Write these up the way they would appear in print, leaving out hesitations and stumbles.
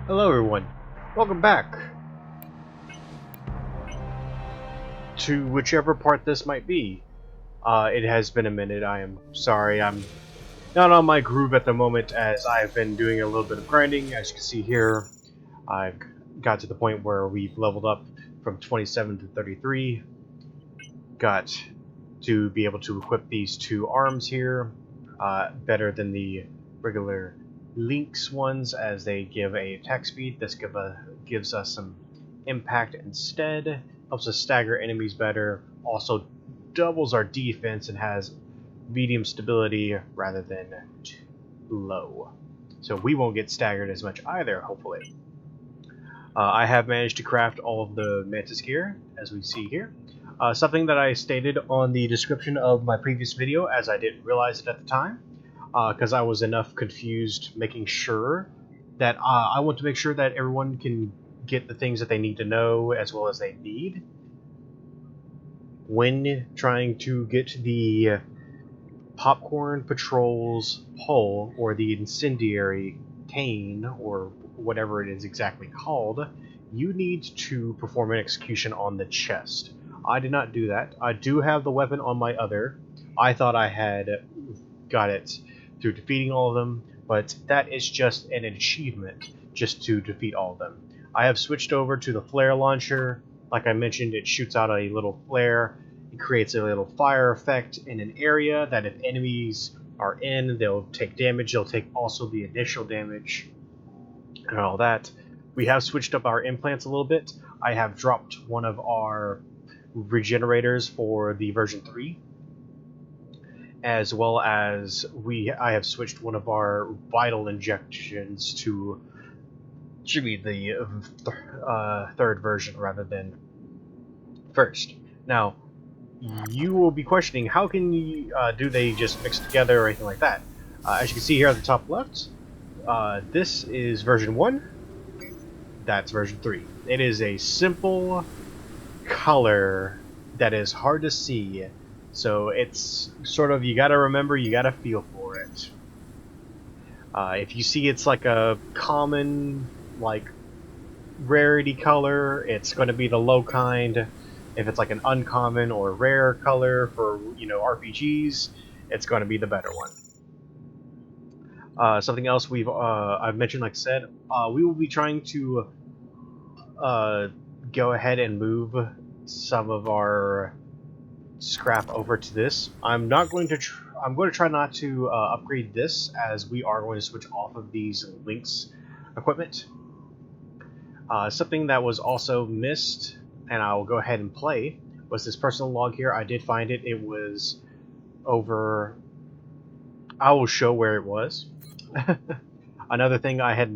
Hello everyone, welcome back to whichever part this might be. It has been a minute, I am sorry, I'm not on my groove at the moment as I've been doing a little bit of grinding. As you can see here, I've got to the point where we've leveled up from 27 to 33. Got to be able to equip these two arms here, better than the regular Link's ones as they give a attack speed. This gives us some impact instead, helps us stagger enemies better, also doubles our defense and has medium stability rather than low. So we won't get staggered as much either, hopefully. I have managed to craft all of the Mantis gear, as we see here. Something that I stated on the description of my previous video, as I didn't realize it at the time, because I was enough confused making sure that I want to make sure that everyone can get the things that they need to know as well as they need when trying to get the Popcorn Patrol's pole or the Incendiary cane or whatever it is exactly called. You need to perform an execution on the chest. I did not do that. I do have the weapon on my other. I thought I had got it through defeating all of them, but that is just an achievement just to defeat all of them. I have switched over to the flare launcher. Like I mentioned, it shoots out a little flare. It creates a little fire effect in an area that if enemies are in, they'll take damage. They'll take also the initial damage and all that. We have switched up our implants a little bit. I have dropped one of our regenerators for the version 3, as well as I have switched one of our vital injections to should be the third version rather than first. Now, you will be questioning, how can you do they just mix together or anything like that? As you can see here at the top left, this is version 1, that's version 3. It is a simple color that is hard to see, so it's sort of, you gotta remember, you gotta feel for it. If you see it's like a common, like, rarity color, it's going to be the low kind. If it's like an uncommon or rare color for, you know, RPGs, it's going to be the better one. Something else I've mentioned, like I said, we will be trying to go ahead and move some of our scrap over to this. I'm going to try not to upgrade this, as we are going to switch off of these Link's equipment. Something that was also missed, and I will go ahead and play, was this personal log here. I did find it. It was over. I will show where it was. Another thing I had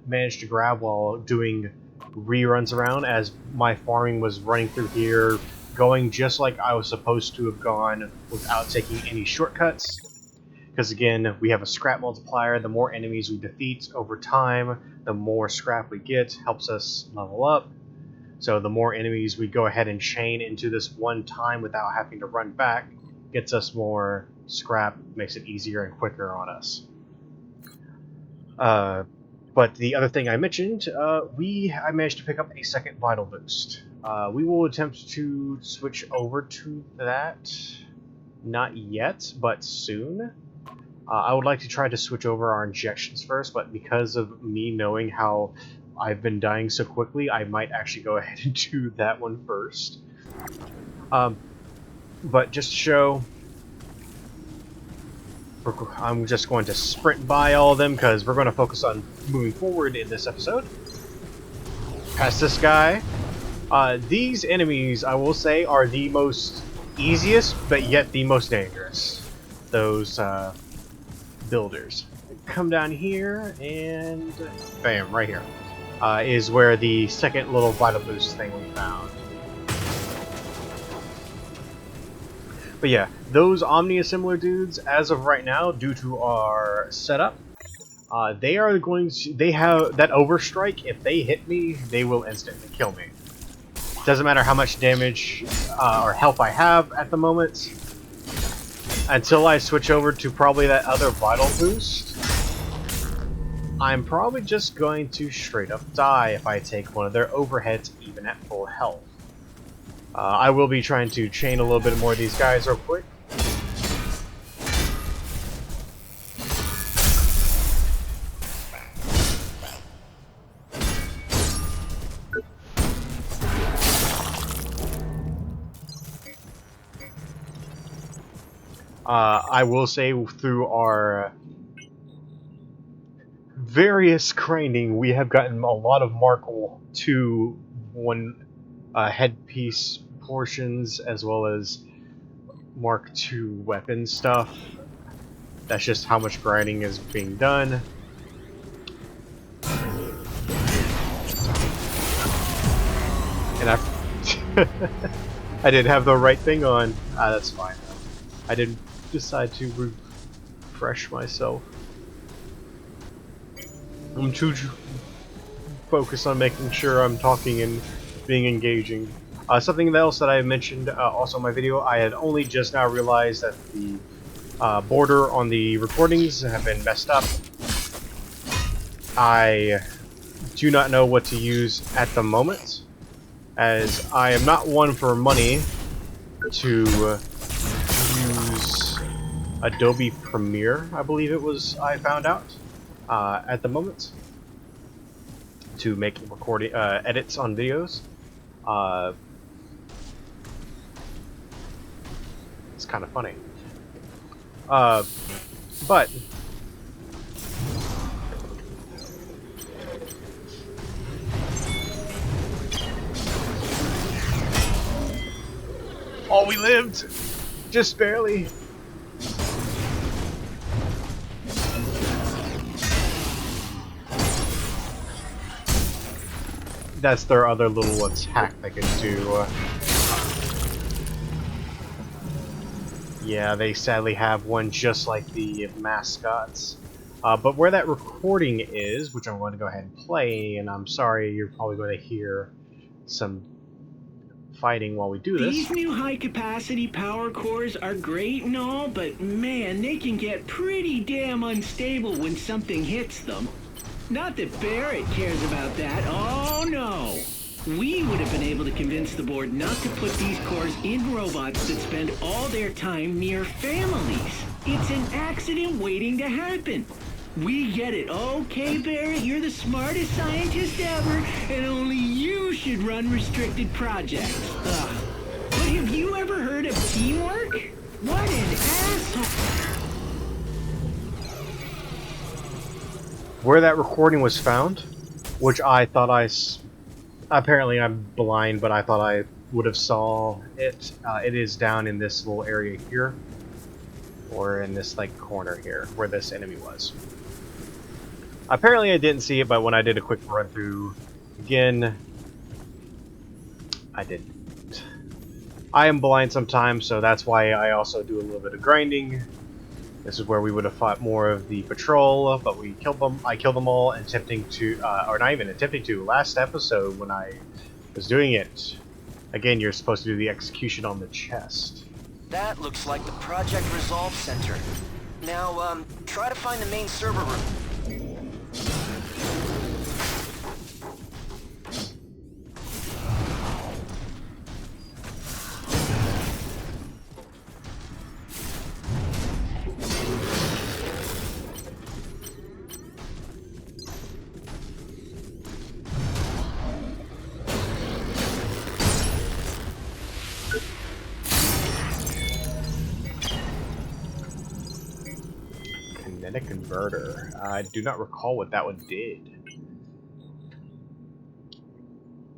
managed to grab while doing reruns around, as my farming was running through here, going just like I was supposed to have gone without taking any shortcuts. Because again, we have a scrap multiplier. The more enemies we defeat over time, the more scrap we get, helps us level up. So the more enemies we go ahead and chain into this one time without having to run back, gets us more scrap, makes it easier and quicker on us. But the other thing I mentioned, I managed to pick up a second vital boost. We will attempt to switch over to that. Not yet, but soon. I would like to try to switch over our injections first, but because of me knowing how I've been dying so quickly, I might actually go ahead and do that one first. But just to show, I'm just going to sprint by all of them because we're going to focus on moving forward in this episode. Past this guy. These enemies, I will say, are the most easiest, but yet the most dangerous. Those builders. Come down here, and bam, right here is where the second little vital boost thing we found. But yeah, those Omni-Assembler dudes, as of right now, due to our setup, they are going to, they have that overstrike. If they hit me, they will instantly kill me. Doesn't matter how much damage or health I have at the moment. Until I switch over to probably that other vital boost, I'm probably just going to straight up die if I take one of their overheads even at full health. I will be trying to chain a little bit more of these guys real quick. I will say through our various grinding, we have gotten a lot of Mark II headpiece portions as well as Mark II weapon stuff. That's just how much grinding is being done. And I did have the right thing on. That's fine. I didn't decide to refresh myself. I'm too focused on making sure I'm talking and being engaging. Something else that I mentioned also in my video, I had only just now realized that the border on the recordings have been messed up. I do not know what to use at the moment, as I am not one for money to use Adobe Premiere, I believe it was, I found out, at the moment, to make recording edits on videos. It's kind of funny. But oh, we lived! Just barely. That's their other little attack they can do. Yeah, they sadly have one just like the mascots. But where that recording is, which I'm going to go ahead and play, and I'm sorry you're probably going to hear some fighting while we do this. These new high-capacity power cores are great and all, but man, they can get pretty damn unstable when something hits them. Not that Barrett cares about that, oh no! We would have been able to convince the board not to put these cores in robots that spend all their time near families. It's an accident waiting to happen. We get it. Okay, Barrett, you're the smartest scientist ever, and only you should run restricted projects. Ugh. But have you ever heard of teamwork? What an asshole! Where that recording was found, which I thought apparently I'm blind, but I thought I would have saw it. It is down in this little area here, or in this like corner here, where this enemy was. Apparently I didn't see it, but when I did a quick run through again, I didn't. I am blind sometimes, so that's why I also do a little bit of grinding. This is where we would have fought more of the patrol, but we killed them. I killed them all, attempting to, or not even attempting to, last episode when I was doing it. Again, you're supposed to do the execution on the chest. That looks like the Project Resolve Center. Now, try to find the main server room. Kinetic converter. I do not recall what that one did.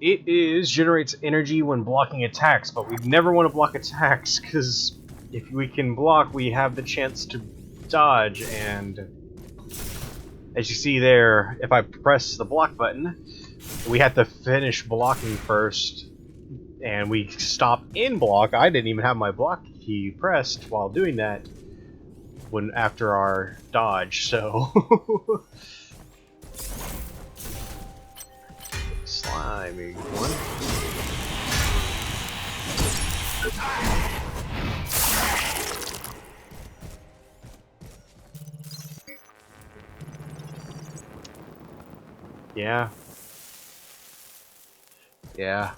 It generates energy when blocking attacks, but we never want to block attacks, because if we can block, we have the chance to dodge, and as you see there, if I press the block button, we have to finish blocking first, and we stop in block. I didn't even have my block key pressed while doing that after our dodge, so slimy one. Yeah. Yeah.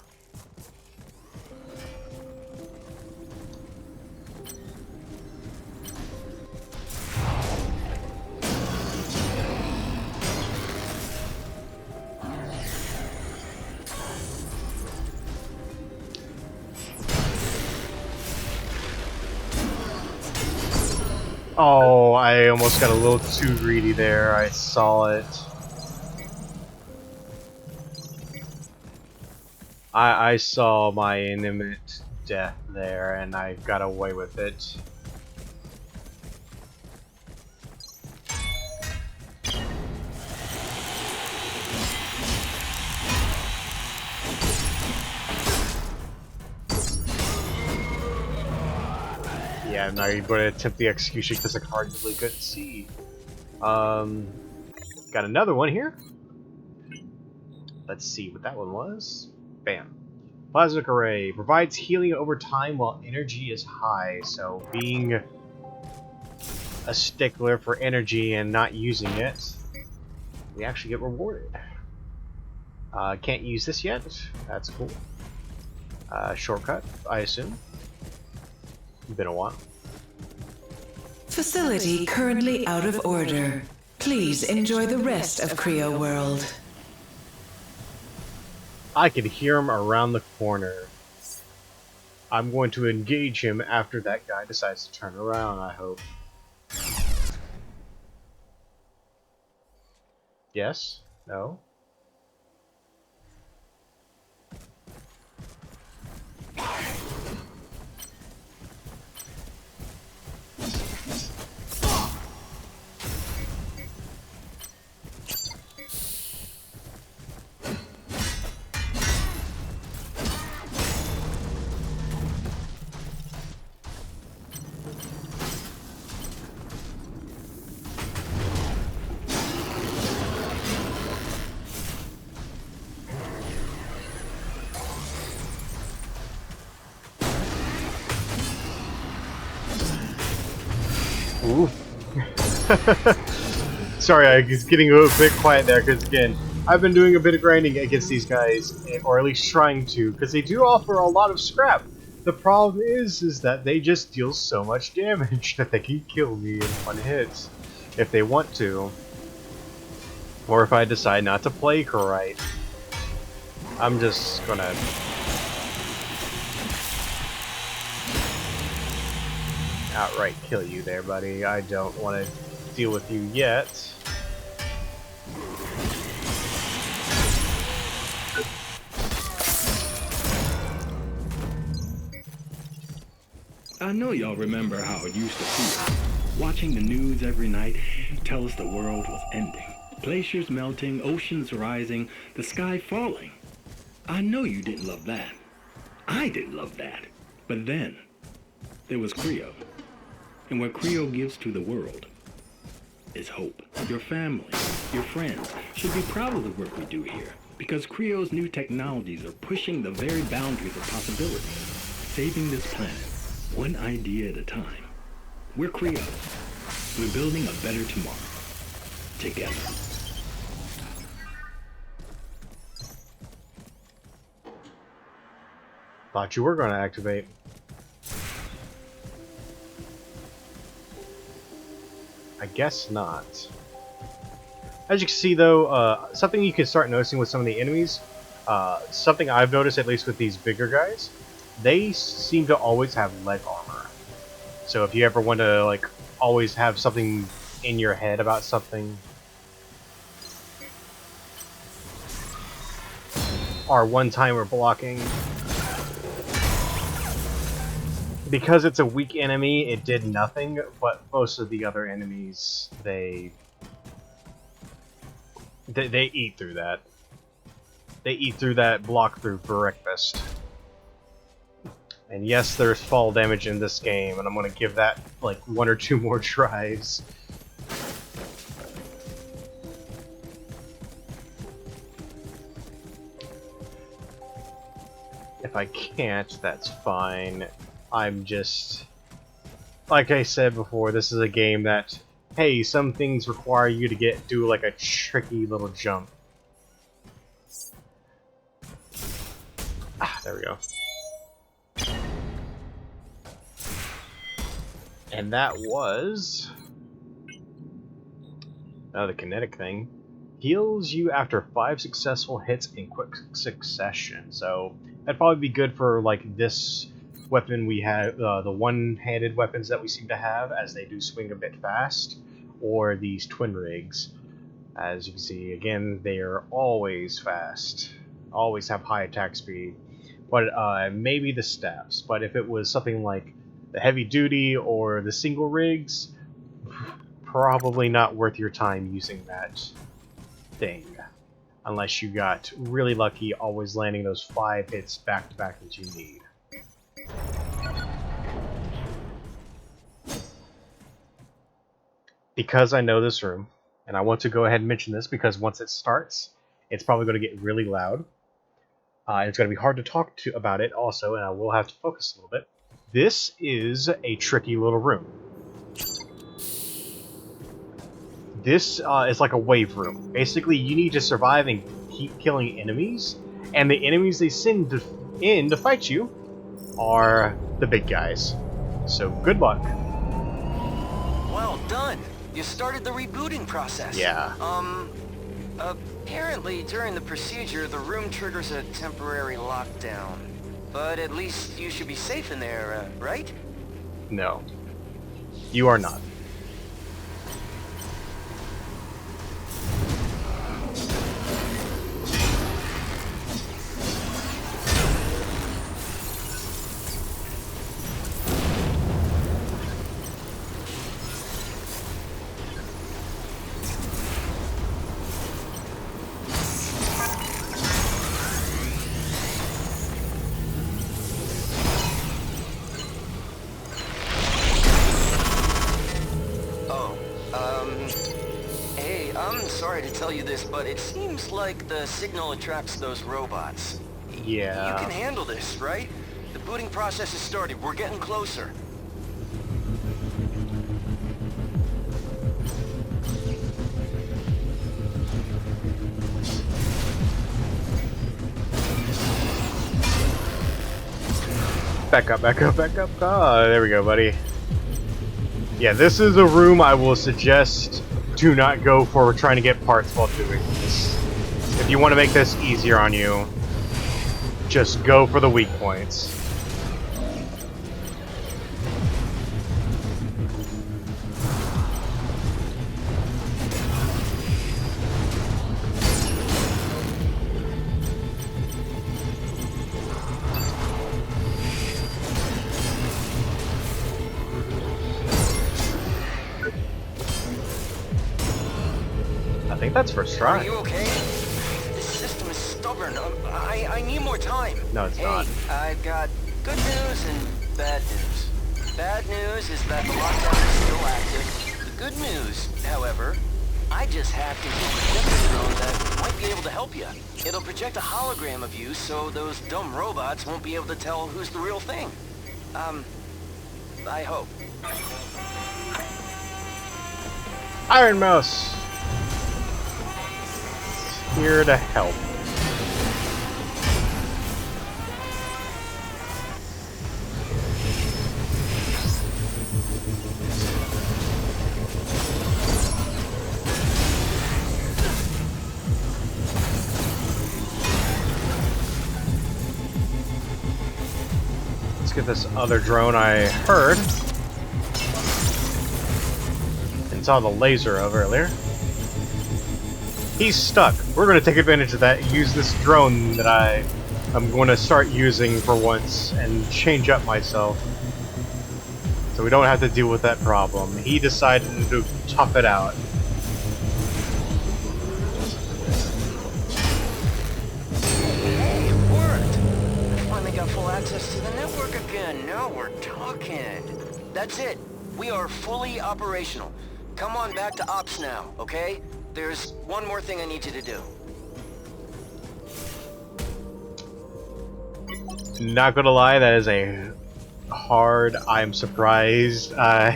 Oh, I almost got a little too greedy there. I saw it. I saw my imminent death there, and I got away with it. Yeah, now you're going to attempt the execution because I hardly couldn't see. Got another one here. Let's see what that one was. Bam. Plasmic Array provides healing over time while energy is high, so being a stickler for energy and not using it, we actually get rewarded. Can't use this yet. That's cool. Shortcut, I assume. Been a while. Facility currently out of order. Please enjoy the rest of Creo World. I can hear him around the corner. I'm going to engage him after that guy decides to turn around, I hope. Yes? No? Ooh. Sorry, I was getting a little bit quiet there, because again, I've been doing a bit of grinding against these guys, or at least trying to, because they do offer a lot of scrap. The problem is that they just deal so much damage that they can kill me in one hit, if they want to. Or if I decide not to play right. I'm just gonna... outright kill you there, buddy. I don't want to deal with you yet. I know y'all remember how it used to feel. Watching the news every night tell us the world was ending. Glaciers melting, oceans rising, the sky falling. I know you didn't love that. I didn't love that. But then, there was Creo. And what Creo gives to the world is hope. Your family, your friends should be proud of the work we do here, because Creo's new technologies are pushing the very boundaries of possibility, saving this planet, one idea at a time. We're Creo. We're building a better tomorrow. Together. Thought you were going to activate. I guess not. As you can see though, something you can start noticing with some of the enemies, something I've noticed at least with these bigger guys, they seem to always have leg armor. So if you ever want to like always have something in your head about something, or one-timer blocking, because it's a weak enemy, it did nothing, but most of the other enemies, they eat through that. They eat through that block through for breakfast. And yes, there's fall damage in this game, and I'm gonna give that like 1 or 2 more tries. If I can't, that's fine. I'm just... like I said before, this is a game that, hey, some things require you to do like a tricky little jump. Ah, there we go. And that was the kinetic thing. Heals you after 5 successful hits in quick succession. So that'd probably be good for like this weapon we have, the one-handed weapons that we seem to have, as they do swing a bit fast, or these twin rigs. As you can see, again, they are always fast, always have high attack speed. But maybe the staffs. But if it was something like the heavy duty or the single rigs, probably not worth your time using that thing, unless you got really lucky, always landing those 5 hits back to back that you need. Because I know this room, and I want to go ahead and mention this because once it starts, it's probably going to get really loud. And it's going to be hard to talk to about it also, and I will have to focus a little bit. This is a tricky little room. This is like a wave room. Basically, you need to survive and keep killing enemies, and the enemies they send in to fight you are the big guys. So good luck. Well done. You started the rebooting process. Yeah. Apparently during the procedure, the room triggers a temporary lockdown. But at least you should be safe in there, right? No. You are not. Hey, I'm sorry to tell you this, but it seems like the signal attracts those robots. Yeah. You can handle this, right? The booting process has started. We're getting closer. Back up, back up, back up. Ah, there we go, buddy. Yeah, this is a room I will suggest do not go for trying to get parts while doing this. If you want to make this easier on you, just go for the weak points. I think that's first Are try. you okay? This system is stubborn. I need more time. No, it's not. I've got good news and bad news. Bad news is that the lockdown is still active. The good news, however, I just hacked into a projector drone that might be able to help you. It'll project a hologram of you so those dumb robots won't be able to tell who's the real thing. I hope. Iron Mouse! Here to help. Let's get this other drone I heard and saw the laser of earlier. He's stuck. We're going to take advantage of that, use this drone that I'm going to start using for once and change up myself so we don't have to deal with that problem. He decided to tough it out. Hey, it worked! I finally got full access to the network again. Now we're talking. That's it. We are fully operational. Come on back to Ops now, okay? There's one more thing I need you to do. Not gonna lie, that is a hard. I'm surprised I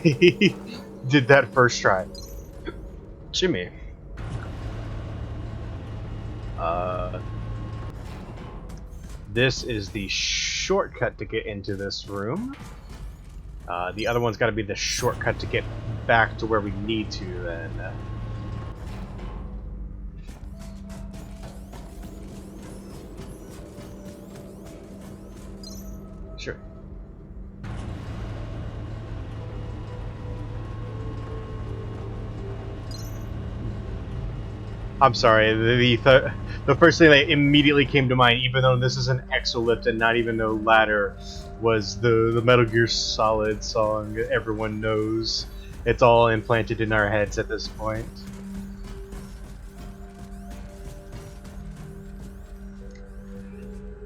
did that first try. Jimmy. This is the shortcut to get into this room. The other one's got to be the shortcut to get back to where we need to then. Sure. I'm sorry, the first thing that immediately came to mind, even though this is an exolift and not even a ladder, was the Metal Gear Solid song everyone knows. It's all implanted in our heads at this point.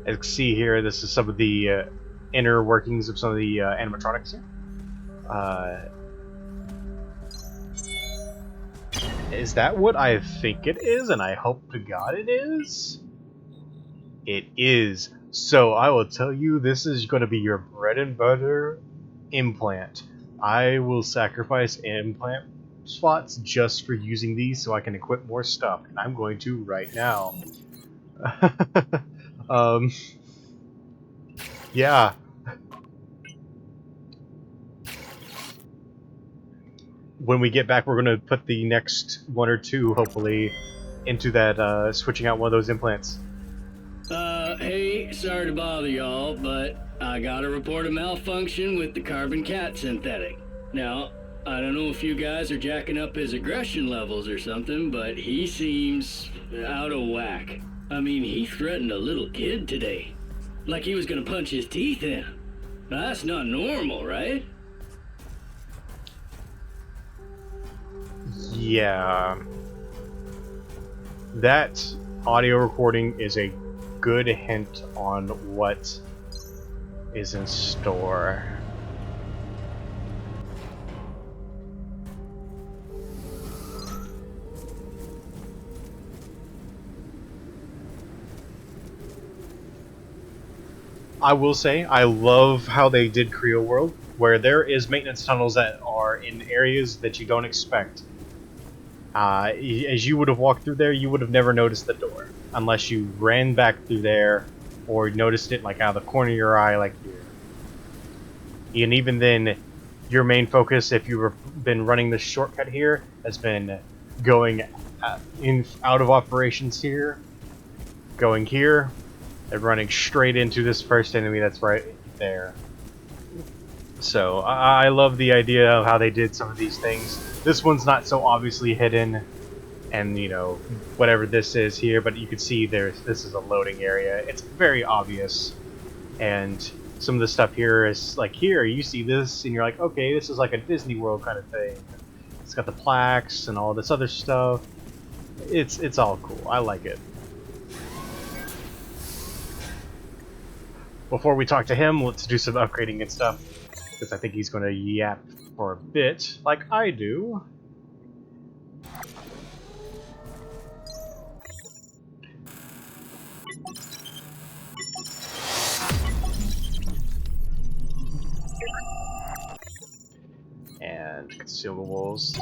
As you can see here, this is some of the inner workings of some of the animatronics here. Is that what I think it is, and I hope to God it is? It is. So I will tell you, this is going to be your bread and butter implant. I will sacrifice implant spots just for using these so I can equip more stuff, and I'm going to right now. Yeah. When we get back, we're going to put the next one or two, hopefully, into that, switching out one of those implants. Hey, sorry to bother y'all, but I gotta report a malfunction with the Carbon Cat synthetic. Now, I don't know if you guys are jacking up his aggression levels or something, but he seems out of whack. I mean, he threatened a little kid today. Like he was gonna punch his teeth in. Now, that's not normal, right? Yeah. That audio recording is a good hint on what is in store. I will say, I love how they did Creo World, where there is maintenance tunnels that are in areas that you don't expect. As you would have walked through there, you would have never noticed the door, unless you ran back through there, or noticed it like out of the corner of your eye, like here. And even then, your main focus, if you've been running this shortcut here, has been going out of operations here, going here, and running straight into this first enemy that's right there. So I love the idea of how they did some of these things. This one's not so obviously hidden, and you know, whatever this is here, but you can see this is a loading area. It's very obvious, and some of the stuff here is like, here you see this and you're like, okay, this is like a Disney World kind of thing. It's got the plaques and all this other stuff. It's all cool. I like it. Before we talk to him, let's do some upgrading and stuff, because I think he's going to yap for a bit, like I do. And consumables.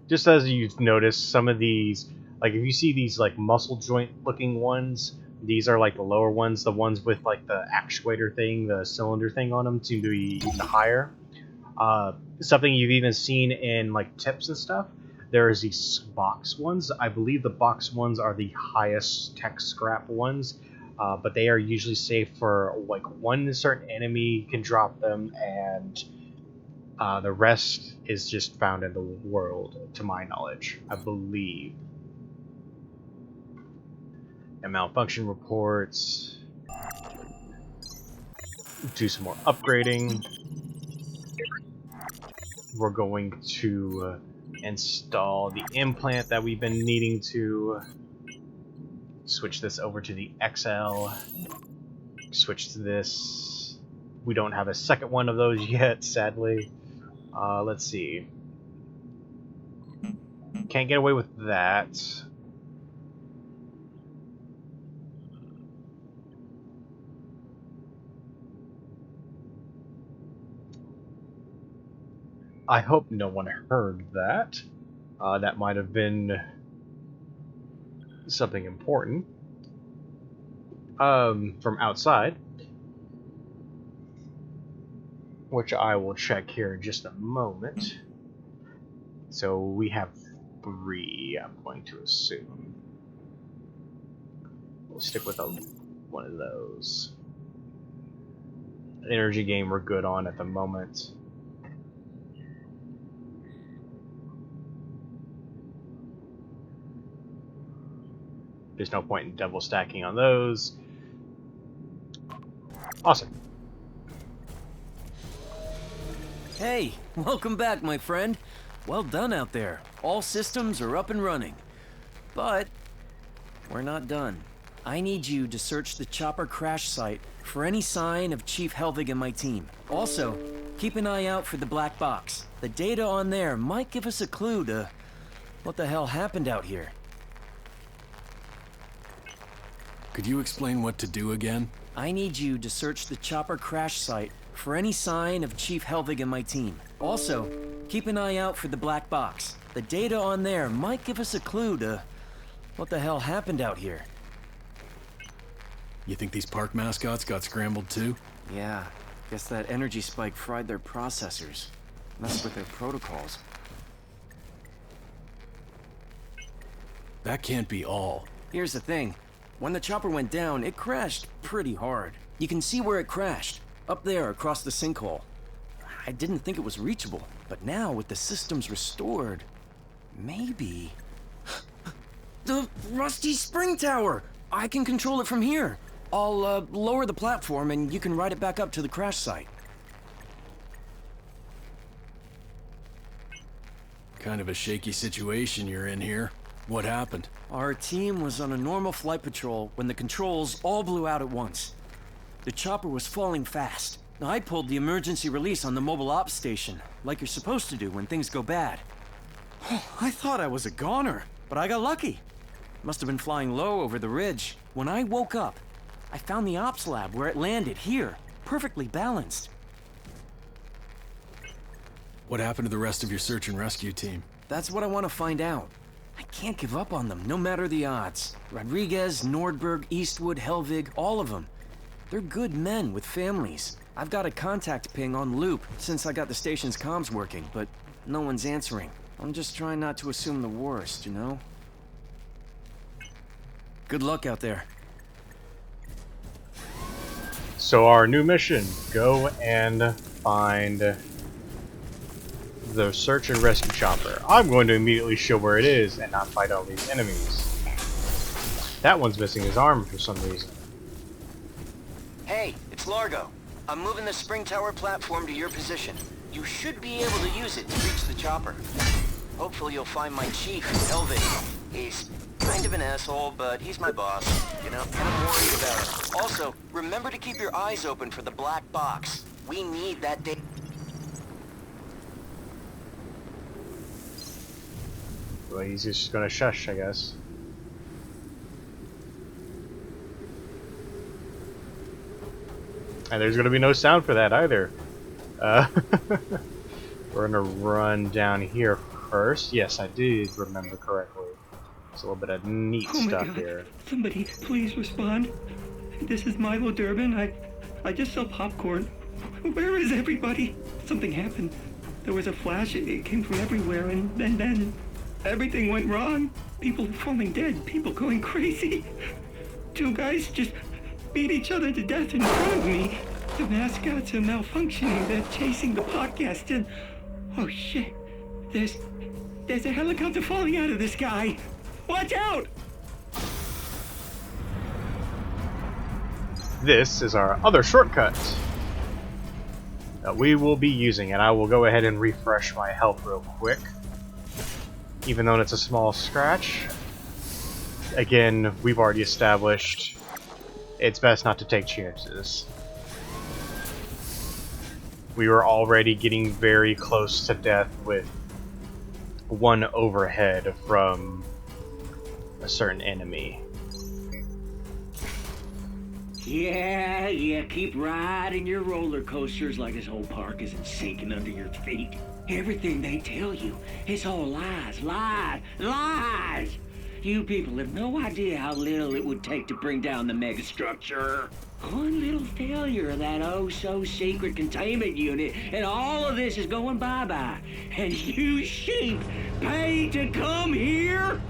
Just as you've noticed, some of these, like if you see these like muscle joint looking ones, these are like the lower ones. The ones with like the actuator thing, the cylinder thing on them, seem to be even higher. Something you've even seen in like tips and stuff. There's these box ones. I believe the box ones are the highest tech scrap ones, but they are usually safe for like one certain enemy can drop them, and the rest is just found in the world, to my knowledge, I believe. And malfunction reports. Do some more upgrading. We're going to install the implant that we've been needing to. Switch this over to the XL. Switch to this. We don't have a second one of those yet, sadly. Let's see. Can't get away with that. I hope no one heard that. That might have been something important. from outside, which I will check here in just a moment. So we have 3, I'm going to assume. We'll stick with one of those. Energy game we're good on at the moment. There's no point in double stacking on those. Awesome. Hey, welcome back, my friend. Well done out there. All systems are up and running. But we're not done. I need you to search the chopper crash site for any sign of Chief Helvig and my team. Also, keep an eye out for the black box. The data on there might give us a clue to what the hell happened out here. Could you explain what to do again? I need you to search the chopper crash site for any sign of Chief Helvig and my team. Also, keep an eye out for the black box. The data on there might give us a clue to what the hell happened out here. You think these park mascots got scrambled too? Yeah, guess that energy spike fried their processors. Messed with their protocols. That can't be all. Here's the thing. When the chopper went down, it crashed pretty hard. You can see where it crashed. Up there, across the sinkhole. I didn't think it was reachable, but now with the systems restored, maybe... The rusty spring tower! I can control it from here. I'll lower the platform and you can ride it back up to the crash site. Kind of a shaky situation you're in here. What happened? Our team was on a normal flight patrol when the controls all blew out at once. The chopper was falling fast. I pulled the emergency release on the mobile ops station, like you're supposed to do when things go bad. I thought I was a goner, but I got lucky. Must have been flying low over the ridge. When I woke up, I found the ops lab where it landed here, perfectly balanced. What happened to the rest of your search and rescue team? That's what I want to find out. I can't give up on them, no matter the odds. Rodriguez, Nordberg, Eastwood, Helvig, all of them. They're good men with families. I've got a contact ping on loop since I got the station's comms working, but no one's answering. I'm just trying not to assume the worst, you know? Good luck out there. So our new mission, go and find the search and rescue chopper. I'm going to immediately show where it is and not fight all these enemies. That one's missing his arm for some reason. Hey, it's Largo. I'm moving the spring tower platform to your position. You should be able to use it to reach the chopper. Hopefully you'll find my chief, Helvig. He's kind of an asshole, but he's my boss. You know, and I'm worried about him. Also, remember to keep your eyes open for the black box. We need that data. Well, he's just gonna shush, I guess. And there's gonna be no sound for that either. We're gonna run down here first. Yes, I did remember correctly. There's a little bit of neat stuff here. Somebody, please respond. This is Milo Durbin. I just sell popcorn. Where is everybody? Something happened. There was a flash. It came from everywhere, and then everything went wrong. People falling dead. People going crazy. 2 guys just beat each other to death in front of me. The mascots are malfunctioning. They're chasing the podcast, and oh shit! There's a helicopter falling out of the sky. Watch out! This is our other shortcut that we will be using, and I will go ahead and refresh my health real quick. Even though it's a small scratch, again, we've already established it's best not to take chances. We were already getting very close to death with one overhead from a certain enemy. Yeah, keep riding your roller coasters like this whole park isn't sinking under your feet. Everything they tell you is all lies. You people have no idea how little it would take to bring down the megastructure. One little failure of that oh-so-secret containment unit, and all of this is going bye-bye. And you sheep pay to come here?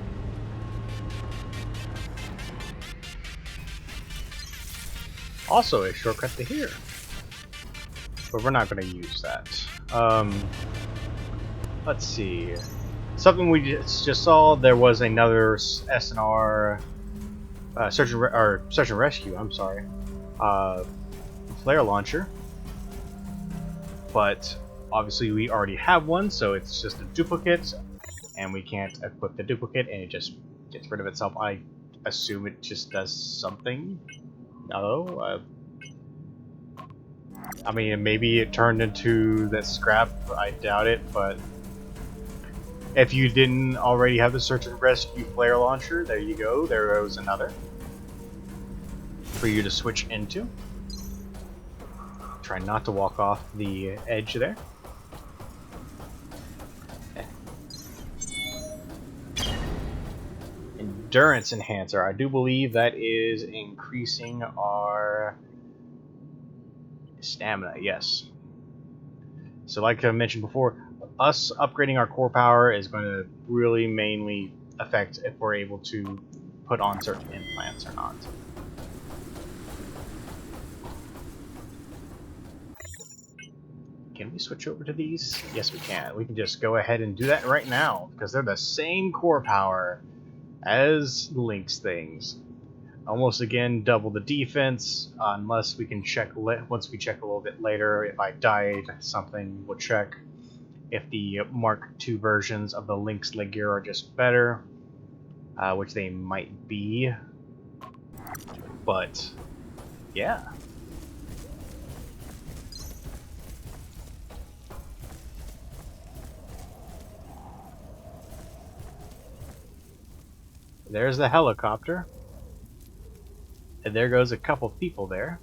Also a shortcut to here. But we're not going to use that. Let's see. Something we just saw, there was another SNR search and rescue, I'm sorry. Flare launcher. But obviously we already have one, so it's just a duplicate, and we can't equip the duplicate, and it just gets rid of itself. I assume it just does something. No, I mean, maybe it turned into that scrap. I doubt it, but if you didn't already have the search and rescue flare launcher, there you go. There goes another for you to switch into. Try not to walk off the edge there. Endurance enhancer. I do believe that is increasing our stamina, yes. So like I mentioned before, us upgrading our core power is going to really mainly affect if we're able to put on certain implants or not. Can we switch over to these? Yes, we can. We can just go ahead and do that right now, because they're the same core power as Link's things. Almost again double the defense, unless we can check once we check a little bit later. If I died something, we'll check if the Mark II versions of the Link's leg gear are just better, which they might be. But yeah. There's the helicopter. And there goes a couple people there.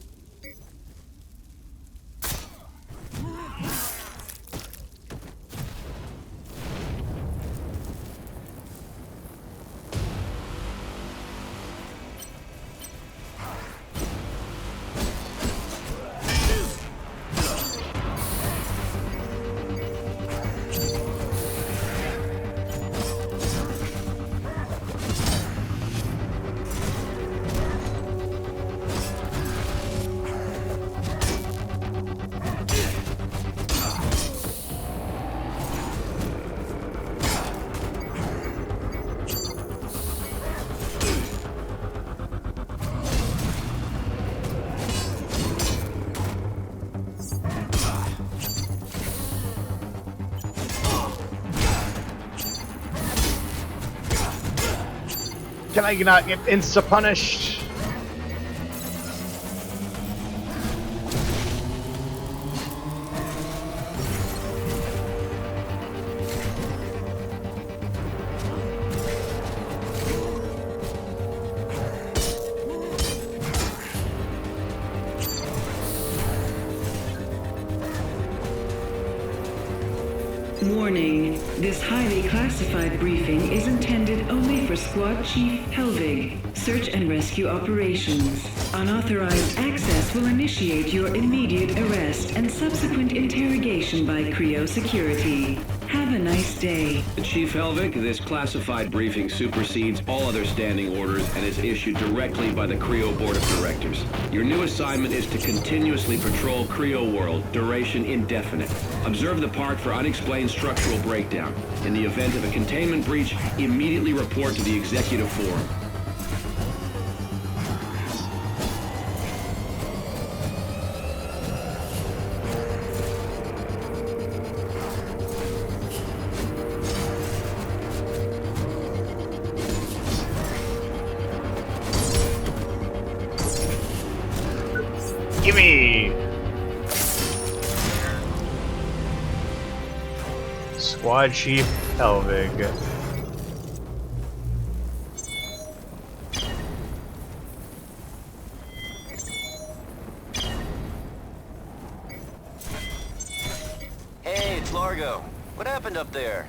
Can I not get insta-punished? Warning. This highly classified briefing is intended only for Squad Chief Helvig. Search and rescue operations. Unauthorized access will initiate your immediate arrest and subsequent interrogation by Creo Security. Have a nice day. Chief Helvig, this classified briefing supersedes all other standing orders and is issued directly by the Creo Board of Directors. Your new assignment is to continuously patrol Creo World, duration indefinite. Observe the park for unexplained structural breakdown. In the event of a containment breach, immediately report to the Executive Forum. Gimme! Squad Chief Helvig. Hey, it's Largo. What happened up there?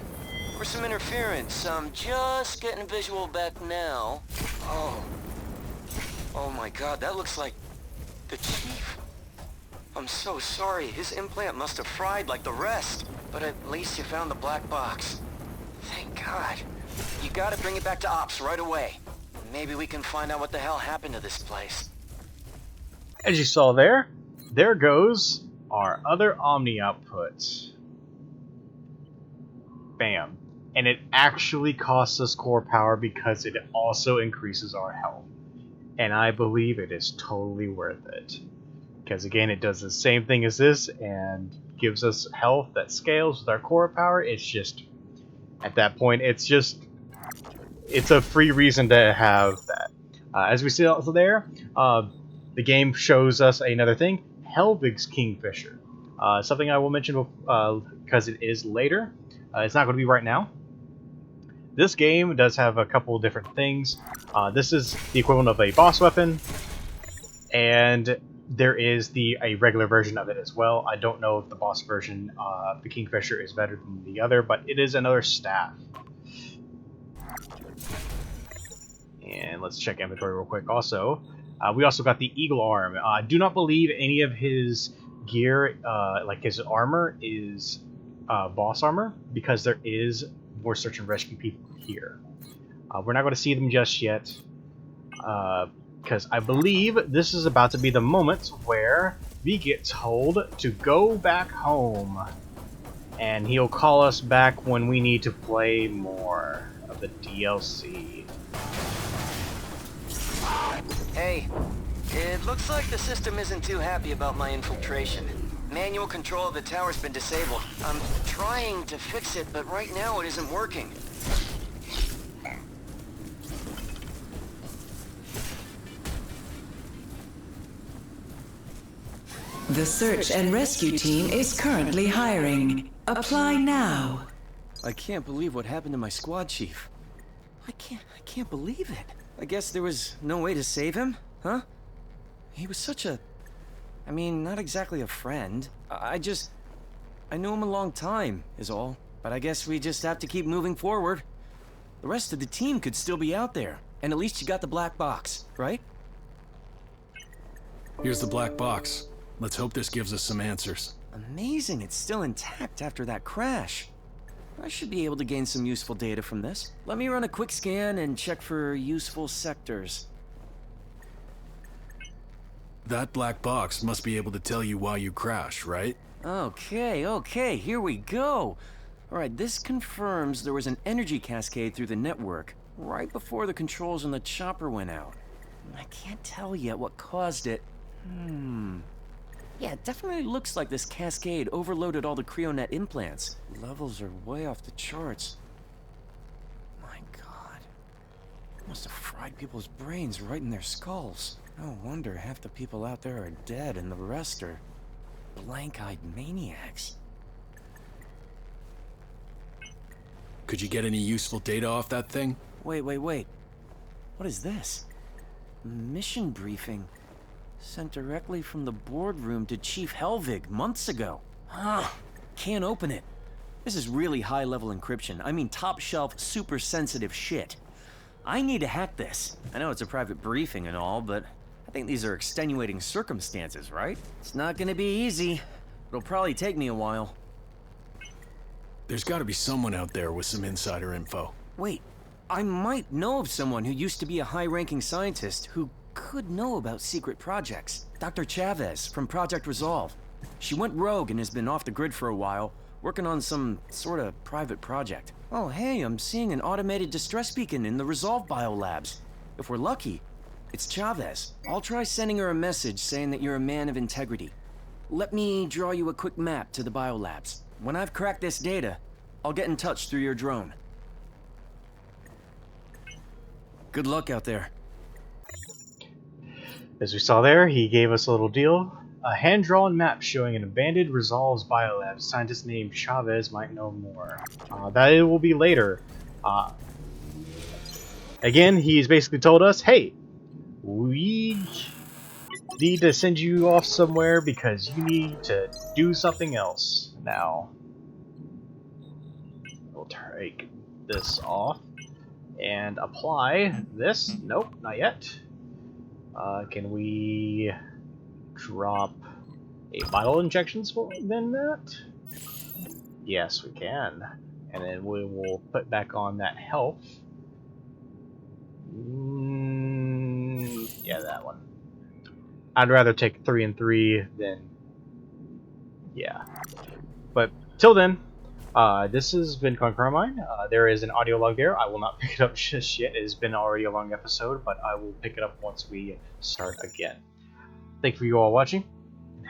or some interference. I'm just getting visual back now. Oh my god, that looks like the Chief. I'm so sorry. His implant must have fried like the rest. But at least you found the black box. Thank God. You gotta bring it back to Ops right away. Maybe we can find out what the hell happened to this place. As you saw there goes our other Omni output. Bam. And it actually costs us core power because it also increases our health. And I believe it is totally worth it. Because again, it does the same thing as this and gives us health that scales with our core power. It's just, at that point, it's a free reason to have that. As we see also there, the game shows us another thing, Helvig's Kingfisher. Something I will mention because it is later. It's not going to be right now. This game does have a couple of different things. This is the equivalent of a boss weapon, and there is a regular version of it as well. I don't know if the boss version of the Kingfisher is better than the other, but it is another staff. And let's check inventory real quick. Also, we also got the Eagle Arm. I do not believe any of his gear, like his armor, is boss armor, because there is more search and rescue people here. We're not going to see them just yet, because I believe this is about to be the moment where we get told to go back home, and he'll call us back when we need to play more of the DLC. Hey, it looks like the system isn't too happy about my infiltration. Manual control of the tower's been disabled. I'm trying to fix it, but right now it isn't working. The search and rescue team is currently hiring. Apply now. I can't believe what happened to my squad chief. I can't believe it. I guess there was no way to save him, huh? He was such a... I mean, not exactly a friend. I knew him a long time, is all. But I guess we just have to keep moving forward. The rest of the team could still be out there. And at least you got the black box, right? Here's the black box. Let's hope this gives us some answers. Amazing, it's still intact after that crash. I should be able to gain some useful data from this. Let me run a quick scan and check for useful sectors. That black box must be able to tell you why you crashed, right? Okay, here we go. Alright, this confirms there was an energy cascade through the network right before the controls on the chopper went out. I can't tell yet what caused it. Yeah, it definitely looks like this cascade overloaded all the CryoNet implants. Levels are way off the charts. My god. Must have fried people's brains right in their skulls. No wonder half the people out there are dead and the rest are blank-eyed maniacs. Could you get any useful data off that thing? Wait. What is this? Mission briefing. Sent directly from the boardroom to Chief Helvig months ago. Can't open it. This is really high-level encryption. I mean top-shelf, super sensitive shit. I need to hack this. I know it's a private briefing and all, but I think these are extenuating circumstances, right? It's not gonna be easy. It'll probably take me a while. There's gotta be someone out there with some insider info. Wait, I might know of someone who used to be a high-ranking scientist who could know about secret projects. Dr. Chavez from Project Resolve. She went rogue and has been off the grid for a while, working on some sort of private project. Oh hey, I'm seeing an automated distress beacon in the Resolve biolabs. If we're lucky, it's Chavez. I'll try sending her a message saying that you're a man of integrity. Let me draw you a quick map to the biolabs. When I've cracked this data, I'll get in touch through your drone. Good luck out there. As we saw there, he gave us a little deal. A hand-drawn map showing an abandoned Resolve's biolab. Scientist named Chavez might know more. That it will be later. Again, he's basically told us, hey, we need to send you off somewhere because you need to do something else now. will take this off and apply this. Nope, not yet. Can we drop a vital injections then that? Yes, we can. And then we will put back on that health. Yeah, that one. I'd rather take 3 and 3 than... yeah. But till then, this has been Carmine. There is an audio log there. I will not pick it up just yet. It has been already a long episode, but I will pick it up once we start again. Thank you for you all watching.